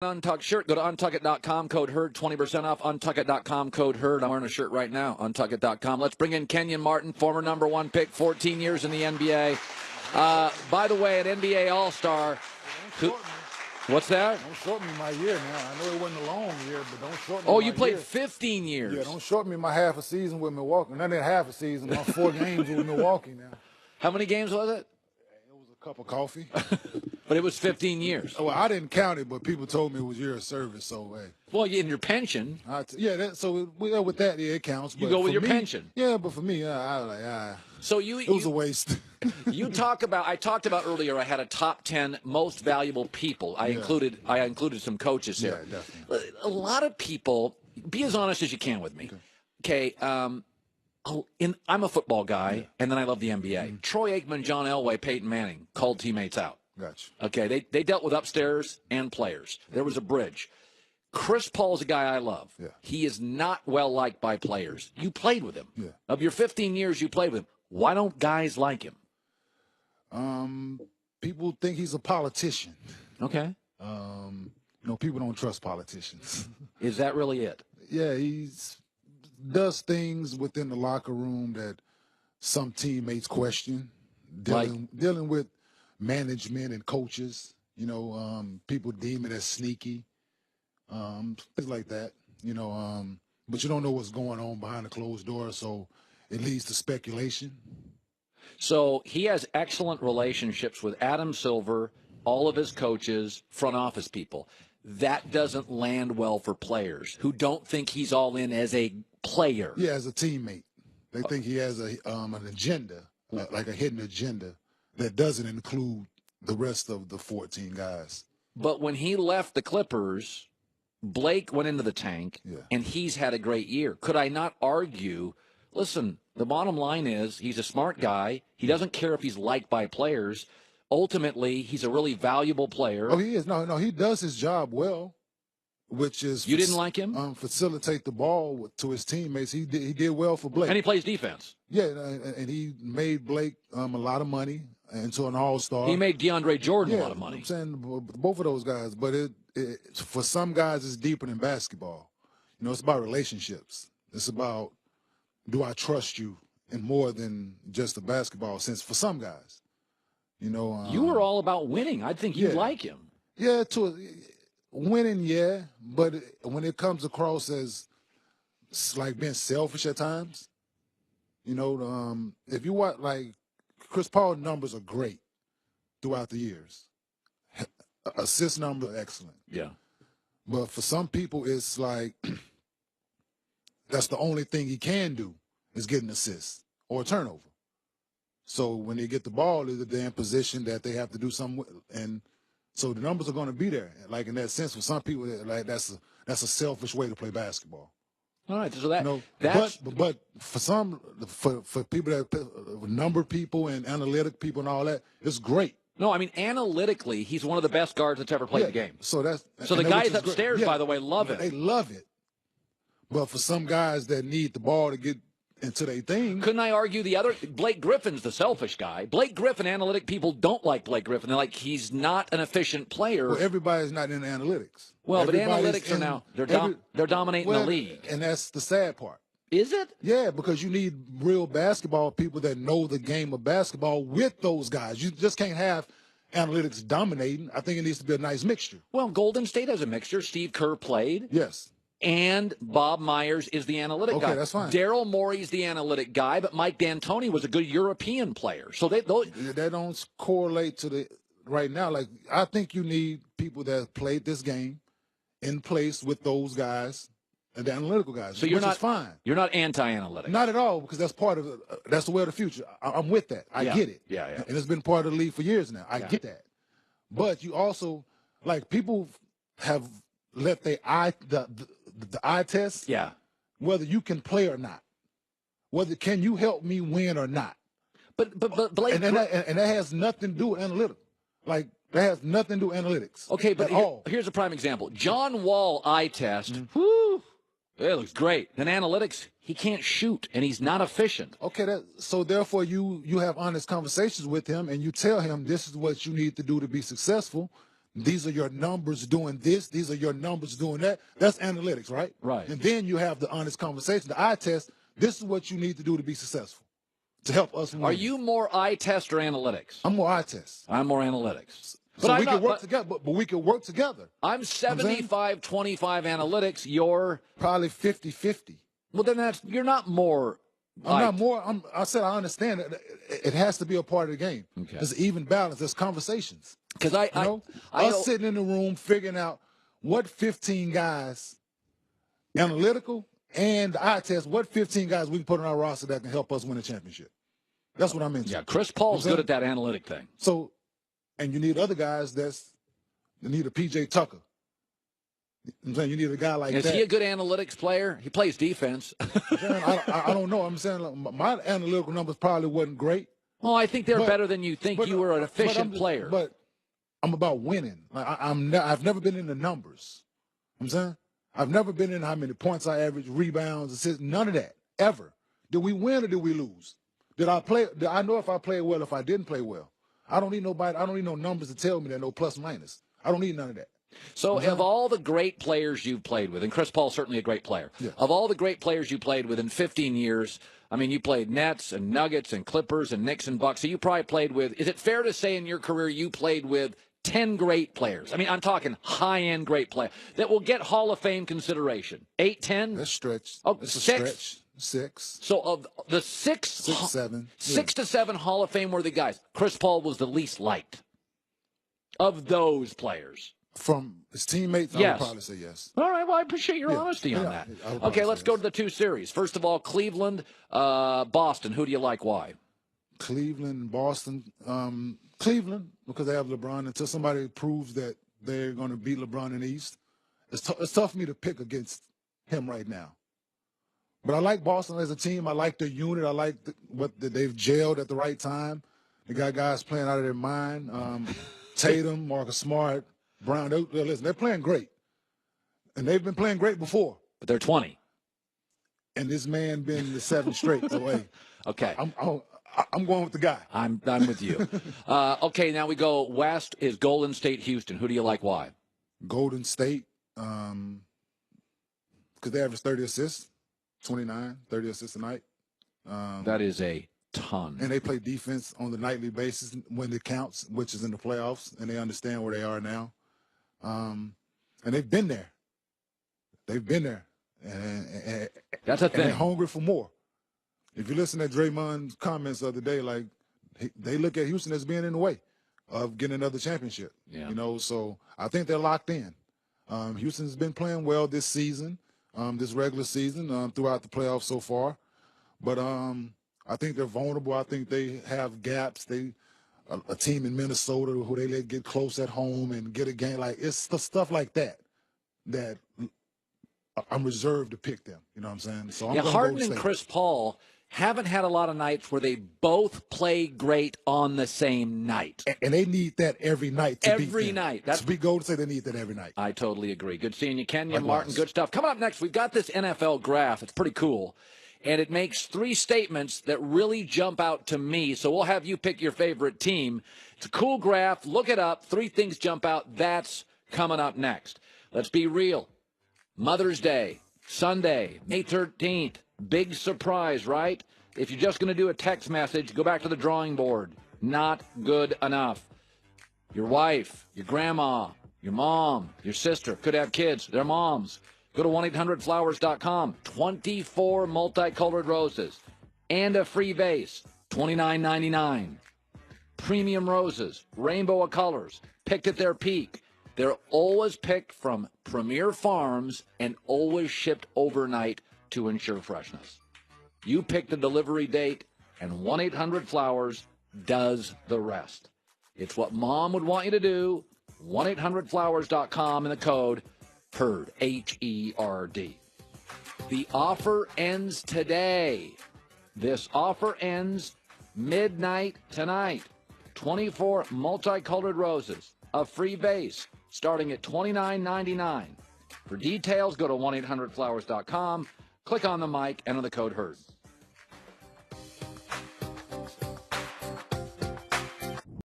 Untuck shirt. Go to untuckit.com, code HERD, 20% off. Untuckit.com, code HERD. I'm wearing a shirt right now, untuckit.com. Let's bring in Kenyon Martin, former #1 pick, 14 years in the NBA. By the way, an NBA All-Star. What's that? Don't short me my year now. I know it wasn't a long year, but don't short me Oh, my you played year. 15 years. Yeah, don't short me my half a season with Milwaukee. Not even half a season, my 4 games with Milwaukee now. How many games was it? It was a cup of coffee. But it was 15 years. Well, I didn't count it, but people told me it was year of service, so hey. Well, in your pension. So with that, yeah, it counts. You go with your pension. Yeah, but for me, I was like, So it was a waste. I talked about earlier, I had a top 10 most valuable people. I included some coaches here. Yeah, definitely. A lot of people, be as honest as you can with me. Okay. I'm a football guy, and then I love the NBA. Troy Aikman, John Elway, Peyton Manning called teammates out. Gotcha. Okay, they dealt with upstairs and players. There was a bridge. Chris Paul's a guy I love. Yeah. He is not well liked by players. You played with him. Yeah. Of your 15 years you played with him, why don't guys like him? People think he's a politician. Okay. People don't trust politicians. Is that really it? Yeah, does things within the locker room that some teammates question. Dealing with management and coaches, people deem it as sneaky, things like that, but you don't know what's going on behind the closed door, so it leads to speculation. So he has excellent relationships with Adam Silver, all of his coaches, front office people. That doesn't land well for players who don't think he's all in as a player. Yeah, as a teammate. They think he has an agenda, like a hidden agenda, that doesn't include the rest of the 14 guys. But when he left the Clippers, Blake went into the tank, and he's had a great year. Could I not argue, listen, the bottom line is he's a smart guy. He doesn't care if he's liked by players. Ultimately, he's a really valuable player. Oh, he is. No, he does his job well, which is... You didn't like him? Facilitate the ball to his teammates. He did well for Blake. And he plays defense. Yeah, and he made Blake a lot of money into an all-star. He made DeAndre Jordan a lot of money. I'm saying both of those guys. But for some guys, it's deeper than basketball. It's about relationships. It's about, do I trust you in more than just a basketball sense for some guys. You were all about winning. I think you like him. Yeah, winning, yeah. But when it comes across as like being selfish at times, if you want, like, Chris Paul numbers are great throughout the years. Assist numbers are excellent. Yeah. But for some people, it's like that's the only thing he can do is get an assist or a turnover. So when they get the ball, they're in position that they have to do something with, and so the numbers are going to be there. Like, in that sense, for some people, like that's a selfish way to play basketball. All right, so but for people that number people and analytic people and all that, it's great. No, I mean, analytically, he's one of the best guards that's ever played the game. So the guys upstairs, by the way, love it. They love it. But for some guys that need the ball to get into their thing. Couldn't I argue the other? Blake Griffin's the selfish guy. Blake Griffin, analytic people don't like Blake Griffin. They're like, he's not an efficient player. Well, everybody's not in analytics. Well, but analytics are now, they're dominating the league. And that's the sad part. Is it? Yeah, because you need real basketball people that know the game of basketball with those guys. You just can't have analytics dominating. I think it needs to be a nice mixture. Well, Golden State has a mixture. Steve Kerr played. Yes. And Bob Myers is the analytic guy. Okay, that's fine. Daryl Morey's the analytic guy, but Mike D'Antoni was a good European player. So they don't correlate to the right now. Like, I think you need people that played this game in place with those guys and the analytical guys. So you're which is fine. You're not anti-analytic. Not at all, because that's part of that's the way of the future. I'm with that. I get it. Yeah. And it's been part of the league for years now. I get that. But you also, like, people have let the eye test. Yeah. Whether you can play or not. Whether can you help me win or not. But Blake, and that has nothing to do with analytics. Like, that has nothing to do with analytics. Okay, but here's a prime example. John Wall eye test. Whoo, it looks great. Then analytics, he can't shoot and he's not efficient. Okay, so therefore you have honest conversations with him and you tell him this is what you need to do to be successful. these are your numbers doing this, these are your numbers doing that. That's analytics, right? Right. And then you have the honest conversation, the eye test. This is what you need to do to be successful, to help us win. Are you more eye test or analytics? I'm more eye test. I'm more analytics. So we can work together, but we can work together. I'm 75-25 analytics. You're probably 50-50. Well, then you're not more. I'm not more. I said I understand it. It has to be a part of the game. Okay. There's even balance. There's conversations. Because us sitting in the room figuring out what 15 guys, analytical and the eye test, what 15 guys we can put on our roster that can help us win a championship. That's what I'm into. Yeah, Chris Paul's good at that analytic thing. So, and you need other guys you need a PJ Tucker. I'm saying you need a guy like that. Is he a good analytics player? He plays defense. I don't know. I'm saying my analytical numbers probably wasn't great. Well, I think they're better than you think. You were an efficient player. But I'm about winning. I've never been in the numbers. I'm saying I've never been in how many points I average, rebounds, assists, none of that ever. Did we win or did we lose? Did I play? Did I know if I played well, if I didn't play well? I don't need nobody. I don't need no numbers to tell me that no plus minus. I don't need none of that. So of all the great players you've played with, and Chris Paul's certainly a great player, of all the great players you played with in 15 years, I mean, you played Nets and Nuggets and Clippers and Knicks and Bucks, so you probably played with, is it fair to say in your career you played with 10 great players? I mean, I'm talking high-end great players that will get Hall of Fame consideration. 8, 10? That's stretch. Oh, that's 6? A stretch. 6. So of the 6, 7. 6 to 7 Hall of Fame worthy guys, Chris Paul was the least liked of those players. From his teammates, I would probably say yes. All right, well, I appreciate your honesty on that. Okay, let's go to the 2 series. First of all, Cleveland, Boston. Who do you like? Why? Cleveland, Boston. Cleveland, because they have LeBron. Until somebody proves that they're going to beat LeBron in the East, it's tough for me to pick against him right now. But I like Boston as a team. I like their unit. I like what they've gelled at the right time. They got guys playing out of their mind. Tatum, Marcus Smart, Brown, they're playing great. And they've been playing great before. But they're 20. And this man been the 7 straight away. Okay. I'm going with the guy. I'm with you. Okay, now we go west is Golden State, Houston. Who do you like? Why? Golden State, because they average 30 assists, 29, 30 assists a night. That is a ton. And they play defense on the nightly basis when it counts, which is in the playoffs, and they understand where they are now. And they've been there. They've been there. And that's a thing. And they're hungry for more. If you listen to Draymond's comments the other day, like they look at Houston as being in the way of getting another championship. Yeah. You know, so I think they're locked in. Houston's been playing well this season, this regular season, throughout the playoffs so far. But I think they're vulnerable. I think they have gaps. A team in Minnesota who they let get close at home and get a game. Like, it's the stuff like that I'm reserved to pick them. You know what I'm saying? So I'm Harden and Chris Paul haven't had a lot of nights where they both play great on the same night. And they need that every night to beat them. Every night. To be Golden State, they need that every night. I totally agree. Good seeing you, Kenyon Martin. Good stuff. Coming up next, we've got this NFL graph. It's pretty cool. And it makes 3 statements that really jump out to me. So we'll have you pick your favorite team. It's a cool graph. Look it up. 3 things jump out. That's coming up next. Let's be real. Mother's Day, Sunday, May 13th. Big surprise, right? If you're just going to do a text message, go back to the drawing board. Not good enough. Your wife, your grandma, your mom, your sister could have kids. They're moms. Go to 1-800-Flowers.com. 24 multicolored roses and a free vase, $29.99. Premium roses, rainbow of colors, picked at their peak. They're always picked from premier farms and always shipped overnight to ensure freshness. You pick the delivery date, and 1-800-Flowers does the rest. It's what Mom would want you to do. 1-800-Flowers.com and the code HERD, H-E-R-D. The offer ends today. This offer ends midnight tonight. 24 multicolored roses, a free vase, starting at $29.99. For details, go to 1-800-Flowers.com, click on the mic, enter the code HERD.